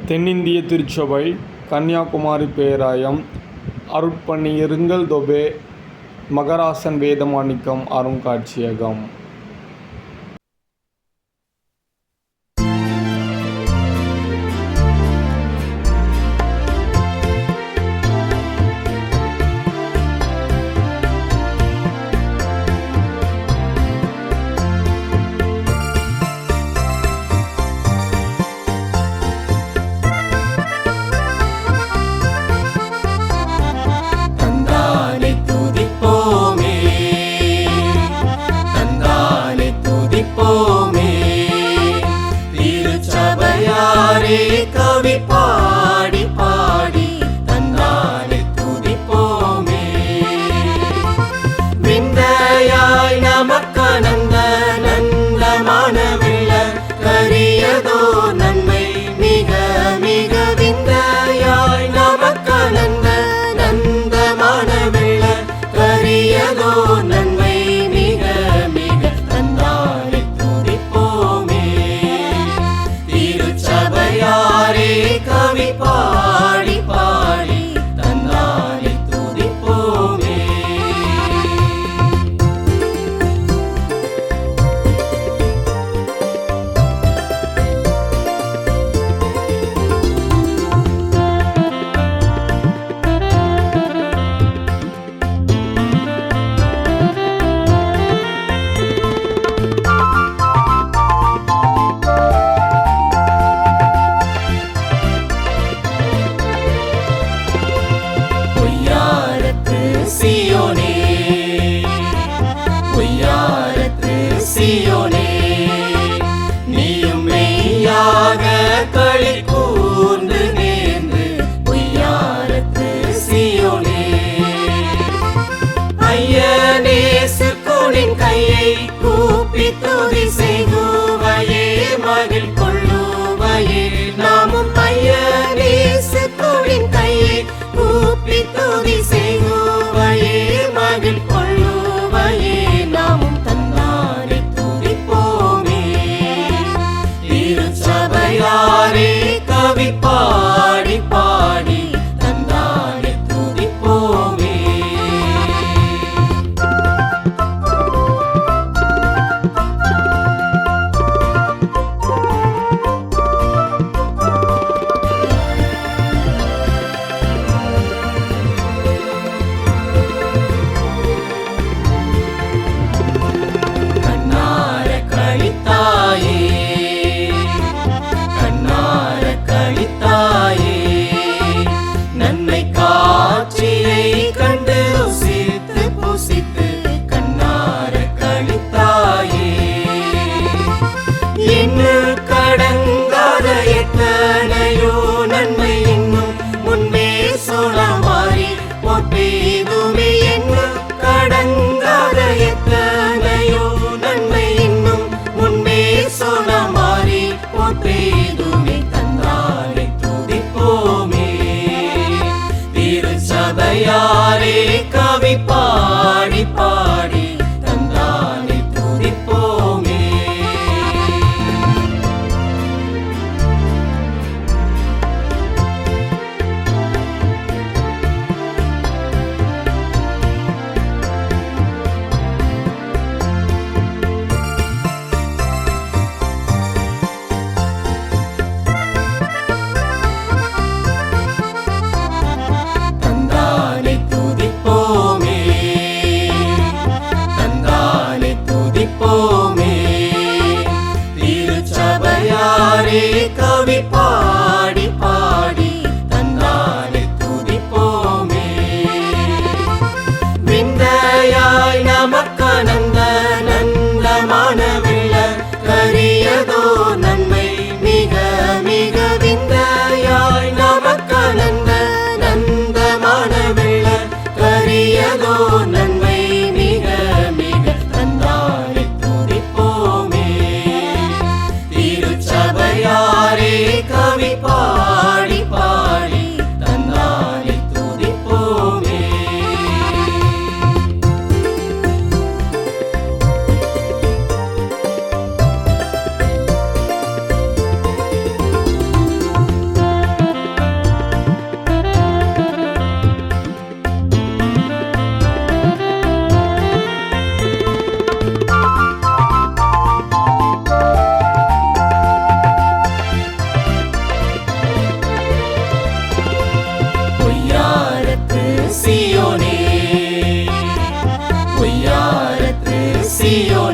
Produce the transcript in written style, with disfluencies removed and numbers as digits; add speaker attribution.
Speaker 1: தென்னிந்திய திருச்சபை கன்னியாகுமரி பேராயம் அருட்பணியிருங்கள் தொபே மகராசன் வேதமாணிக்கம் அருங்காட்சியகம்.
Speaker 2: கவி பாடி பாடி தந்தானை துதிப்போமே. விந்தையாய் நமக்கனந்த நந்தமான வெள்ள கரியதோ நன்மை மிக மிக. விந்தையாய் நமக்கனந்த நந்தமான வெள்ள கரியதோ நன்மை மிக மிக. தந்தானை துதிப்போமே. திருச்சபையாரே கவி பாடி பாடி தந்தானை துதிப்போமே. சியோனே பொய்யாரத்து சியோனே, நீயும் மெய்யாக களி கூர்ந்து நேர்ந்து. பொய்யாரத்து சியோனே ஐயனேசு கூடின் கையை கூப்பி துதி செய்குவையே மகிழ் கொள்ளுவையே. நாமும் ஐயனேசு கூடின் கையை கூப்பி துதி செய்குவையே மகிழ் கொள்ளுவையே. நாமும் தந்தானை துதிப்போமே. திருச்சபையாரே கவி பாடி பாடி தந்தானை துதிப்போமே. நன்மை காட்சியை கண்டு ருசித்து புசித்து கண்ணார கழித்தாயே. இன்னும் கடங்காத எத்தனையோ நன்மை இன்னும் முன்பே சொலமாறி ஒப்பேதுமே. இன்னும் கடங்காத எத்தனையோ நன்மை இன்னும் முன்பே சொலமாறி ஒப்பேதுமே. தந்தானை துதிப்போமே. திருச்சபையாரே கவி பாடி பாடி தந்தானை துதிப்போமே. தந்தானை துதிப்போமே. தந்தானை துதிப்போமே. திருச்சபையாரே கவி பாடி பாடி தந்தானை துதிப்போமே. விந்தையாய் நமக்கனந்த நந்தமான வெள்ள கரியதோ நன்மை மிக மிக. விந்தையாய் நமக்கனந்த நந்தமான வெள்ள கரியதோ நன்மை மிக மிக. தந்தானை துதிப்போமே. திருச்சபையாரே கவி ஜியாரத்து சியோன்